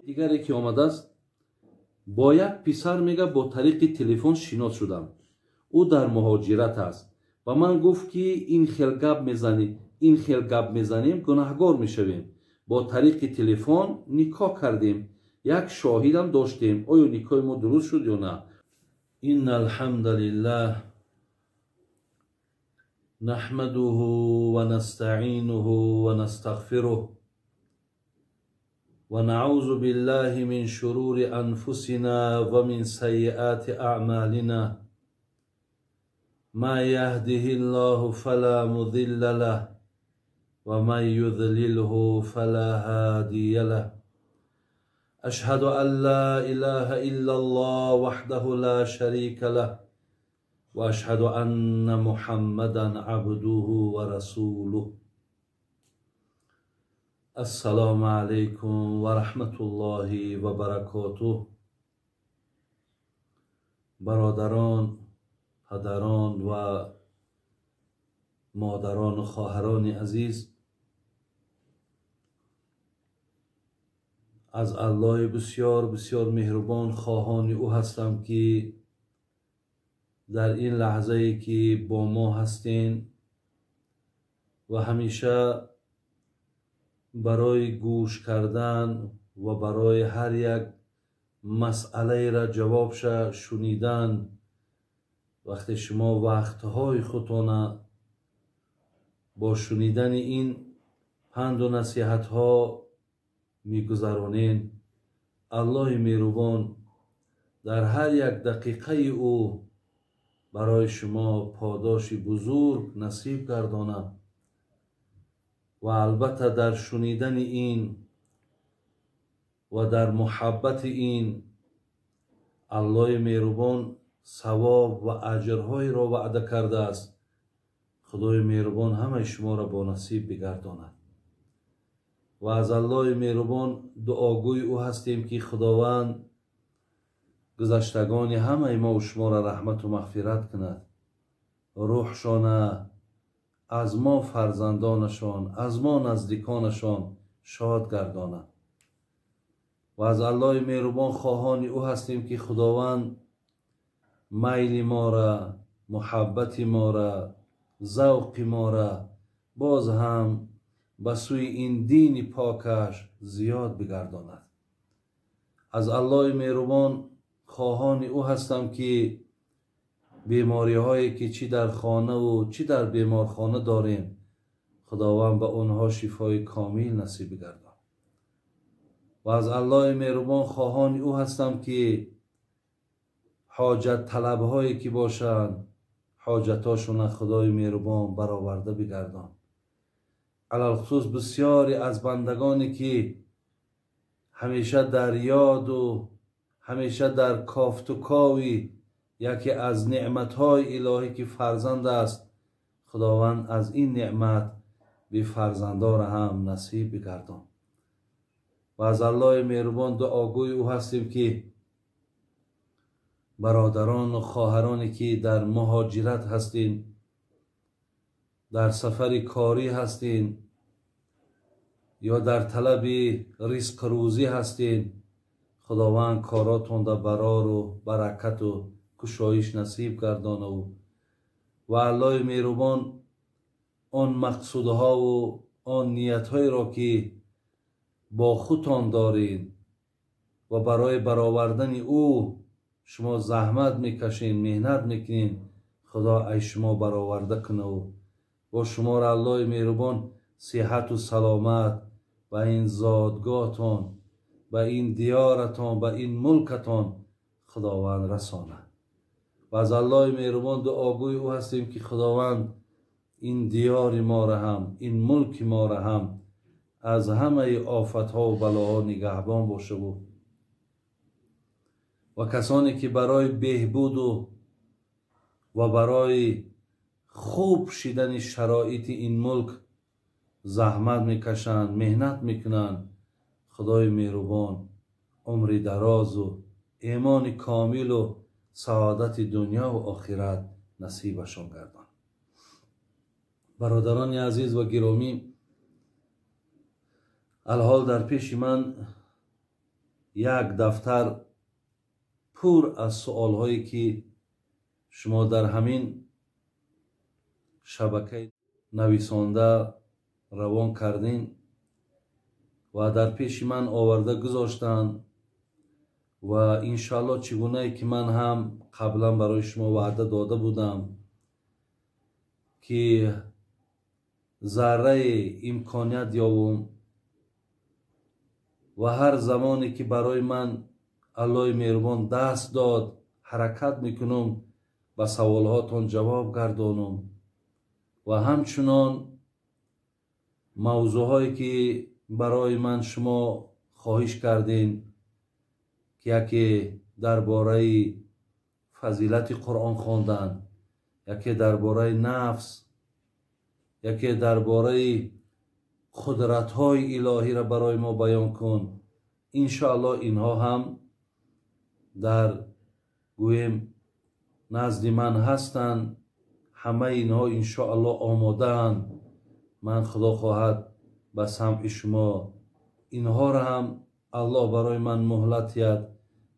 دیگری که آمده است با یک پسر میگه با طریق تلفن شناس شدم، او در مهاجرت است و من گفت که این خیل گپ میزنیم گناهگار میشویم. با طریق تلفن نکاح کردیم، یک شاهدم داشتیم. آیا نکاح ما درست شد یا نه؟ ان الحمد لله نحمده و نستعینه و نستغفره و نعوذ بالله من شرور انفسنا و من سیئات اعمالنا. من یهده الله فلا مضل له و من یضلله فلا هادی له. اشهد ان لا اله الا الله وحده لا شریک له و اشهد ان محمدا عبده و رسوله. السلام علیکم و رحمت الله و برکاته. برادران، پدران و مادران و خواهران عزیز، از الله بسیار بسیار مهربان خواهان او هستم که در این لحظه ای که با ما هستین و همیشه برای گوش کردن و برای هر یک مسئله را جوابش شنیدن وقتی شما وقتهای خودتان با شنیدن این پند و نصیحت ها میگذرانین، الله مهربان در هر یک دقیقه او برای شما پاداش بزرگ نصیب گردانه و البته در شنیدن این و در محبت این الله مهربان ثواب و اجرهای را وعده کرده است. خدای مهربان همه شما را با نصیب بگرداند و از الله مهربان دعاگوی او هستیم که خداوند گذشتگان همه ما و شما را رحمت و مغفرت کند، روحشان از ما فرزندانشان، از ما نزدیکانشان شاد گرداند و از الله مهربان خواهان او هستیم که خداوند میل ما را، محبت ما را، ذوق ما را باز هم به سوی این دین پاکش زیاد بگرداند. از الله مهربان خواهان او هستم که بیماری هایی که چی در خانه و چی در بیمارخانه داریم خداوند به آنها شفای کامل نصیب گرداند. و از الله مهربان خواهان او هستم که حاجت طلب هایی که باشند حاجتاشون خدای مهربان برآورده بگردان. علال خصوص بسیاری از بندگانی که همیشه در یاد و همیشه در کافت و کاوی یکی از نعمتهای الهی که فرزند است، خداوند از این نعمت به فرزندان هم نصیب بگردان. و از الله مهربان دعاگوی او هستیم که برادران و خواهرانی که در مهاجرت هستین، در سفر کاری هستین یا در طلب رزق روزی هستین، خداوند کاراتون در برار و برکت و کشایش نصیب گردانه و الله مهربان آن مقصودها و آن نیتهای را که با خودتان دارین و برای برآوردن او شما زحمت میکشین، مهنت میکنین، خدا ای شما برآورده کنه و شما را الله مهربان صحت و سلامت و این زادگاهتان، به این دیارتان، به این ملکتان خداوند رسانه. و از الله مهربان دعاگوی او هستیم که خداوند این دیار ما را هم، این ملک ما را هم از همه آفتها و بلاها نگهبان باشه و کسانی که برای بهبود و برای خوب شدن شرایط این ملک زحمت میکشند، مهنت میکنند، خدای مهربان عمر دراز و ایمان کامل و سعادت دنیا و آخرت نصیبشان گردان. برادران عزیز و گرامی، الحال در پیش من یک دفتر پر از سوال هایی که شما در همین شبکه نویسنده روان کردین و در پیش من آورده گذاشتن و انشالله چگونه که من هم قبلا برای شما وعده داده بودم که ذره امکانیت یابم و هر زمانی که برای من الله مهربان دست داد حرکت میکنم به سوالهاتون جواب گردانم و همچنان موضوعهایی که برای من شما خواهش کردین که یکی درباره فضیلت قرآن خواندن، یکی درباره نفس، یکی درباره قدرت‌های الهی را برای ما بیان کن. انشاءالله اینها هم در گویم نزد من هستند. همه اینها انشاءالله آماده اند. من خدا خواهد به سمع شما اینها را هم الله برای من مهلت دهد،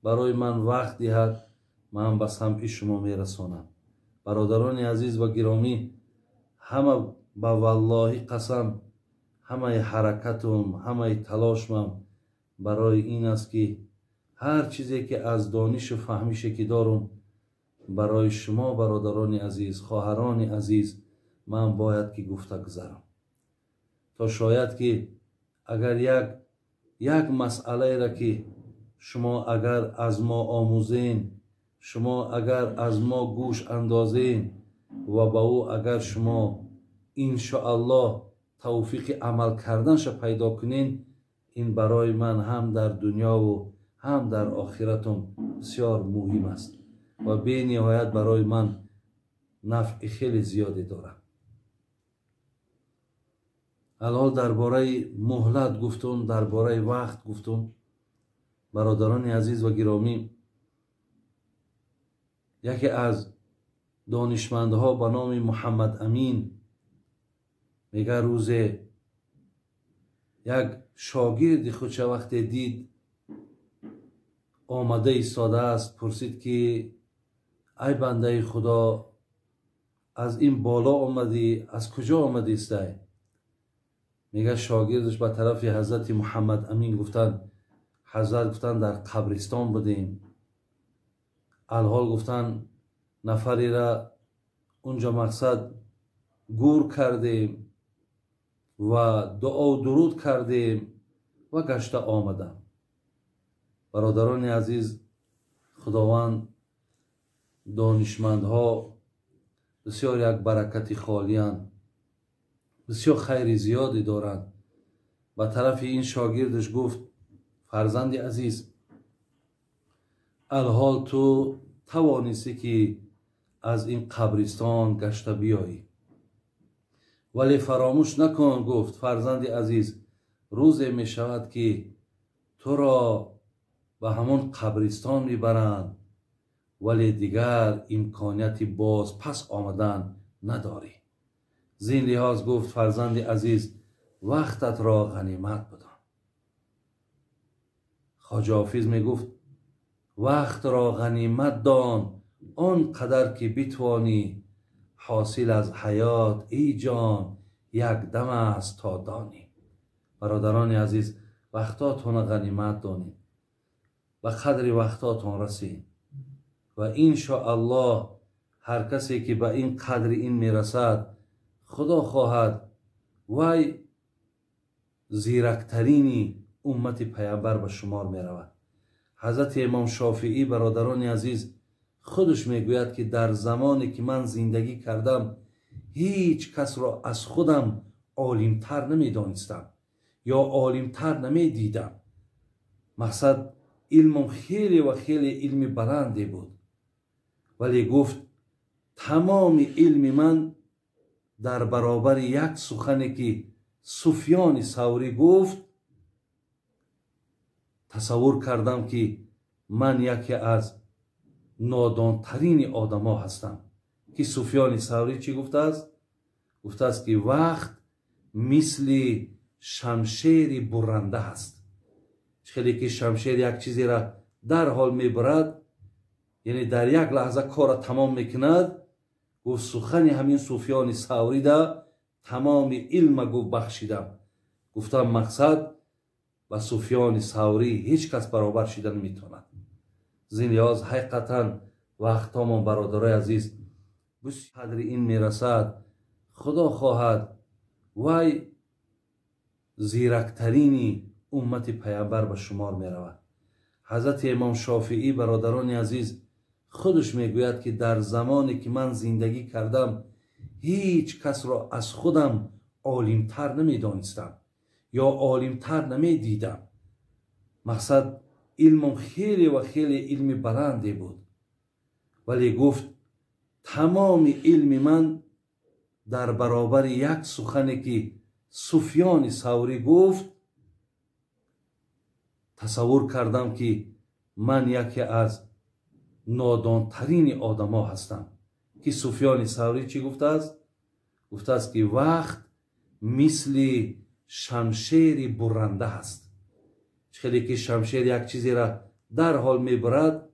برای من وقت دهد، من به سمع شما میرسانم. برادران عزیز و گرامی، همه به والله قسم همه حرکتم، همه تلاشم برای این است که هر چیزی که از دانش و فهمیشی که دارم برای شما برادران عزیز، خواهران عزیز من باید که گفته گذارم، تا شاید که اگر یک مسئله را که شما اگر از ما آموزین، شما اگر از ما گوش اندازین و با او اگر شما انشاءالله توفیق عمل کردنش پیدا کنین، این برای من هم در دنیا و هم در آخرتم بسیار مهم است و به نهایت برای من نفع خیلی زیادی دارد. الان درباره مهلت گفتم، درباره وقت گفتم. برادران عزیز و گرامی، یکی از دانشمندها به نام محمد امین میگه روزه یک شاگرد خودش وقتی دید آمده ایستاده است، پرسید که ای بنده خدا، از این بالا آمدی، از کجا آمدی استی؟ میگه شاگردش به طرف حضرت محمد امین گفتن حضرت گفتن در قبرستان بودیم، الحال گفتن نفری را اونجا مقصد گور کردیم و دعا و درود کردیم و گشته آمدم. برادران عزیز، خداوند دانشمندها بسیار یک برکتی خالیان، بسیار خیر زیادی دارند. به طرف این شاگردش گفت فرزند عزیز، الحال تو توانستی که از این قبرستان گشته بیایی، ولی فراموش نکن، گفت فرزند عزیز، روزی می شود که تو را به همون قبرستان میبرند ولی دیگر امکانیت باز پس آمدن نداری. زین لحاظ گفت فرزند عزیز، وقتت را غنیمت بدان. خواجه حافظ می گفت وقت را غنیمت دان، آن قدر که بتوانی، حاصل از حیات ای جان یک دم است تا دانی. برادران عزیز، وقتاتون غنیمت دانید، به قدر وقتاتون رسید و انشاءالله هر کسی که به این قدر این میرسد، خدا خواهد وی زیرکترین امت پیامبر به شمار می رود. حضرت امام شافعی برادران عزیز خودش میگوید که در زمانی که من زندگی کردم هیچ کس را از خودم عالمتر نمی دانستم یا عالمتر نمی دیدم. مقصد علمم خیلی و خیلی علم بلندی بود، ولی گفت تمام علم من در برابر یک سخنی که سفیان ثوری گفت تصور کردم که من یکی از نادانترین آدم ها هستم. که سفیان ثوری چی گفته است؟ گفته است که وقت مثل شمشیر برنده هست. خیلی که شمشیر یک چیزی را در حال میبرد، یعنی در یک لحظه کار تمام میکند. گفت سخن همین سفیان ثوری دا تمام علم گفت بخشیدم. گفتم مقصد با سفیان ثوری هیچ کس برابر شدن نمیتواند. زین لحاظ حقیقتا وقتا ما برادرای عزیز بسیار قدر این میرسد. خدا خواهد وای زیرکترین امت پیامبر به شمار می رود. حضرت امام شافعی برادران عزیز خودش میگوید که در زمانی که من زندگی کردم هیچ کس را از خودم عالمتر نمیدانستم یا عالمتر نمیدیدم. مقصد علمم خیلی و خیلی علم بلندی بود، ولی گفت تمام علم من در برابر یک سخنی که سفیان ثوری گفت تصور کردم که من یکی از نادانترین آدم ها هستم. که سفیان ثوری چی گفته است؟ گفته است که وقت مثل شمشیر برنده هست. خیلی که شمشیر یک چیزی را در حال میبرد،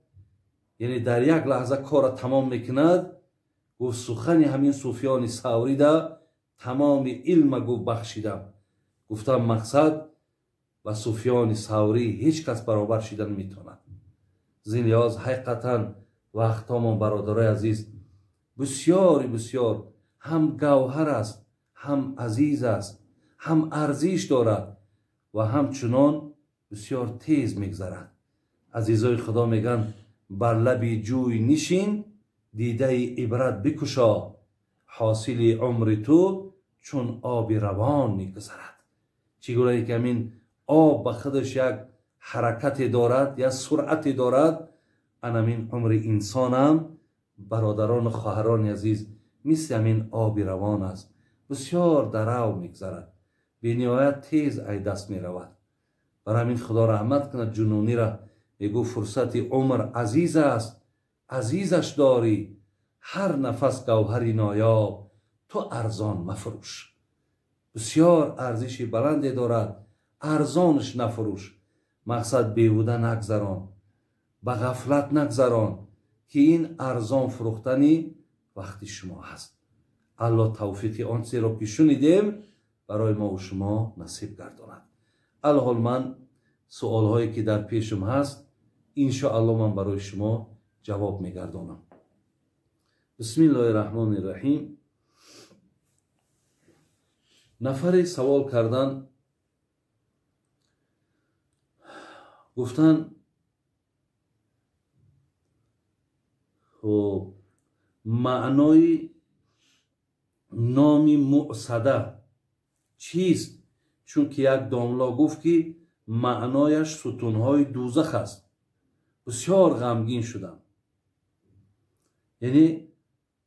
یعنی در یک لحظه کار تمام میکند. گفت سخن همین سفیان ثوری دا تمام علم گفت بخشیدم. گفتم مقصد و سفیان ثوری هیچ کس برابر شدن نمیتواند. زین لحاظ حقیقتا وقتا ما برادرای عزیز بسیار بسیار هم گوهر است، هم عزیز است، هم ارزش دارد و همچنان بسیار تیز میگذرد. عزیزای خدا میگن بر لب جوی نشین، دیده عبرت بکشا، حاصل عمر تو چون آب روان میگذرد. چگونه که همین آب به خودش یک حرکت دارد یا سرعت دارد، همین عمر انسان هم برادران و خواهران عزیز مثل همین آب روان است. بسیار در او میگذرد، به نهایت تیز ای دست می رود. برای همین خدا رحمت کند جنونی را. میگو فرصت عمر عزیز است، عزیزش داری، هر نفس گوهری نایاب تو ارزان مفروش. بسیار ارزش بلندی دارد، ارزانش نفروش. مقصد بیهوده نگذران، به غفلت نگذران که این ارزان فروختنی وقتی شما هست. الله توفیق آن چیزی را که شنیدیم برای ما و شما نصیب گرداند. الحال من سوال هایی که در پیشم هست انشاءالله من برای شما جواب میگردانم. بسم الله الرحمن الرحیم. نفری سوال کردن، گفتن معنای نام مؤصده چیست؟ چون که یک داملا گفت که معنایش ستونهای دوزخ است. بسیار غمگین شدم. یعنی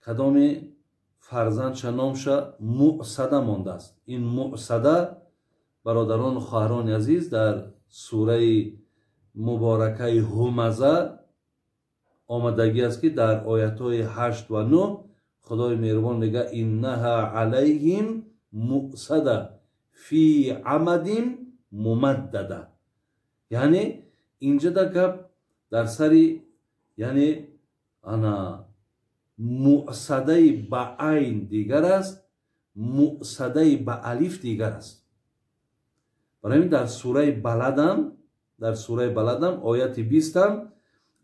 کدام فرزندش نامش مؤصده مانده است. این مؤصده برادران و خواهران عزیز در سوره مبارکه همزه آمدگی است که در آیت های 8 و 9 خدای مهربان میگه انها علیهم مؤصده فی عمد ممدده. یعنی اینجا در گپ در سری، یعنی انا مؤصده با عین دیگر است، مؤصده با الف دیگر است. برای همین در سوره بلدم آیت 20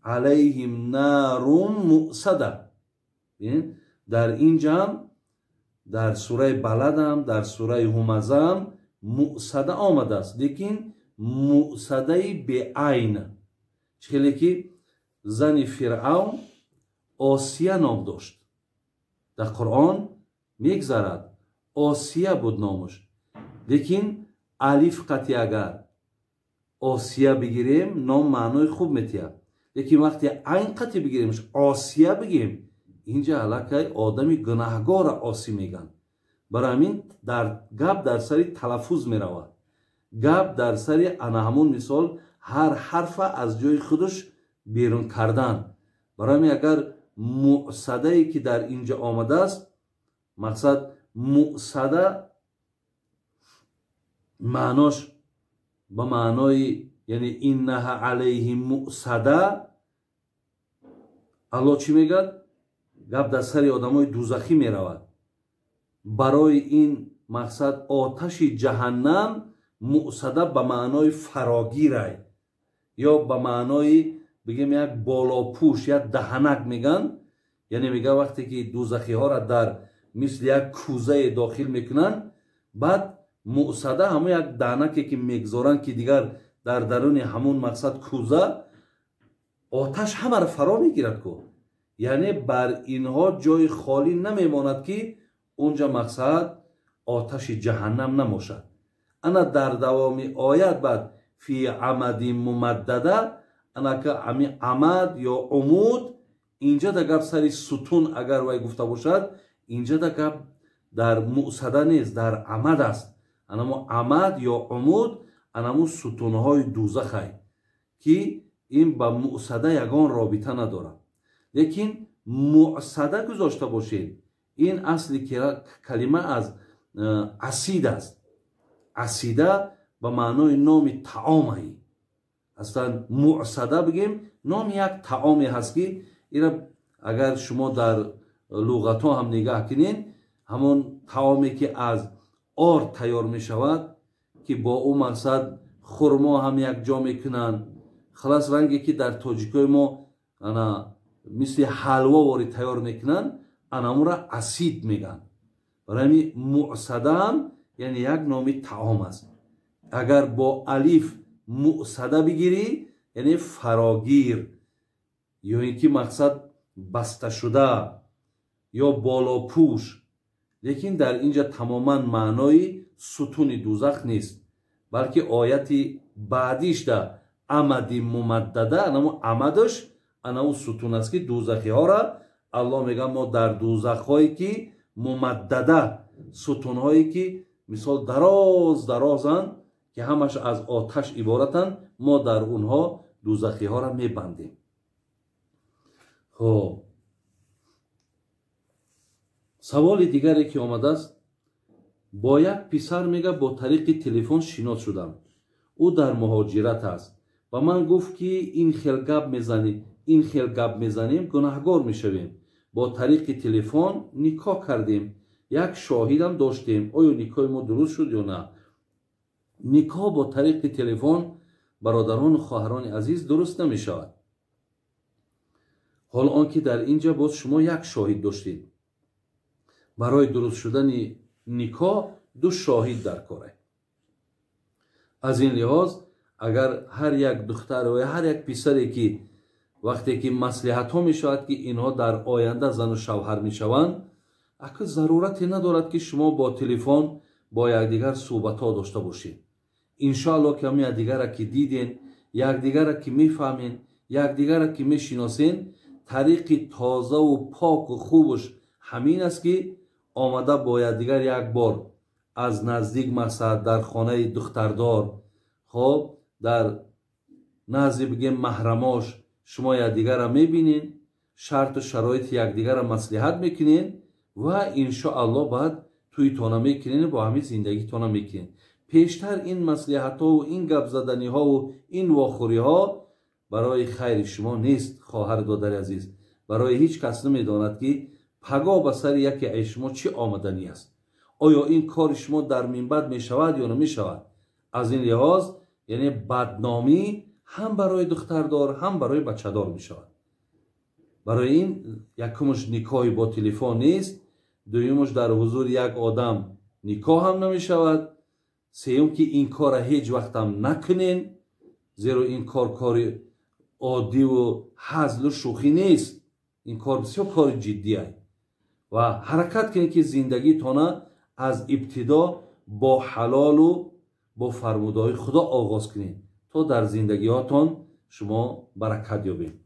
علیهم نار مؤصده. در اینجا در سوره بلدم در سوره همزه مؤصده آمده است، لیکن مؤصده به عین. چخیلی که زن فرعون آسیه نام داشت، در قرآن میگذرد آسیه بود نامش، لیکن الف قطعی اگر آسیه بگیریم نام معنای خوب میتیه، لیکن وقتی عین قطعی بگیریمش آسیه بگیم اینجا علاقه آدمی گناهگار آسی میگن. برای همین در گپ در سری تلفظ میرود، گپ در سری انا همون مثال هر حرف از جای خودش بیرون کردن. برای همین اگر مؤصده ای که در اینجا آمده است، مقصد معناش به معنای یعنی اینها علیهم مؤصده. الله چی میگه؟ گپ در سر آدمای دوزخی میرود. برای این مقصد آتش جهنم مؤصده به معنای فراگیره یا به معنای بگیم یک بالاپوش یا دهنک میگن. یعنی میگه وقتی که دوزخی ها را در مثل یک کوزه داخل میکنن، بعد مؤصده همون یک دهنکی که میگذارن که دیگر در درون همون مقصد کوزه آتش همه را فرا میگیرد کو. یعنی بر اینها جای خالی نمیماند که اونجا مقصد آتش جهنم نموشد. انا در دوام آیت بعد فی عمد ممدده، انا که عمد یا عمود اینجا در گپ سری ستون اگر وای گفته باشد، اینجا در گپ در مؤصده نیست، در عمد است. انمو عمد یا عمود انمو ستونهای دوزخ های که این با مؤصده یگان رابطه نداره. لیکن مؤصده گذاشته باشید، این اصلی کلمه از اسید است. اسیده به معنای نام طعامه. اصلا مؤصده بگیم نام یک طعامی هست که اینا اگر شما در لغت ها هم نگاه کنین، همون طعامی که از آرد تیار می شود که با او مقصد خرما هم یک جا میکنن، خلاص رنگی که در تاجیکای ما مثل حلوا واری تیار میکنن، انامو را اسید میگن. برای مؤصده هم یعنی یک نامی طعام است. اگر با الف مؤصده بگیری یعنی فراگیر یا اینکه مقصد بسته شده یا بالاپوش. لیکن در اینجا تماما معنای ستون دوزخ نیست، بلکه آیت بعدیش در عمد ممدده، انمو عمدش انمو ستون است که دوزخی ها را الله میگه ما در دوزخ هایی که ممدده، ستون هایی که مثال دراز درازن که همش از آتش عبارتن، ما در اونها دوزخی ها را میبندیم. خب سوال دیگری که آمده است، با یک پسر میگه با طریق تلفن شناس شدم، او در مهاجرت است و من گفت که این خیل گپ میزنیم گناهگار میشویم. با طریق تلفن نکاح کردیم، یک شاهدم داشتیم. آیا نکاح ما درست شد یا نه؟ نکاح با طریق تلفن برادران و خواهران عزیز درست نمی شود. حال آنکه در اینجا باز شما یک شاهد داشتید. برای درست شدن نکاح دو شاهد در کاره. از این لحاظ اگر هر یک دختر و هر یک پسری که وقتی که مصلحت ها می شود که اینها در آینده زن و شوهر می شوند، اگر ضرورتی ندارد که شما با تلفن با یکدیگر صحبت ها داشته باشید. انشاءالله که همین یکدیگر را که دیدین، یکدیگر را که میفهمین، یکدیگر را که میشناسین، طریق تازه و پاک و خوبش همین است که آمده با یکدیگر یک بار از نزدیک مقصد در خانه دختردار، خب در نزدیک بگیم محرماش شما یکدیگر را میبینین، شرط و شرایط یکدیگر را مصلحت میکنین و انشاءالله بعد توی تانا میکنین، با همین زندگی تانا میکنین. پیشتر این مصلحت ها و این گپ زدنی ها و این واخوری ها برای خیر شما نیست. خواهر دادر عزیز، برای هیچ کس نمیداند که پگاه به سر یکی شما چی آمدنی است. آیا این کار شما در منبد می شود یا نمی شود؟ از این لحاظ یعنی بدنامی هم برای دختردار هم برای بچه دار می شود. برای این یکمش نکاحی با تلفن نیست، دویمش در حضور یک آدم نکاح هم نمی شود، سیوم که این کار هیچ وقت هم نکنین، زیرا این کار عادی و هزل و شوخی نیست. این کار بسیار کار جدیه و حرکت کنید که زندگی تانه از ابتدا با حلال و با فرمودهای خدا آغاز کنید تا در زندگی هاتان شما برکت یابید.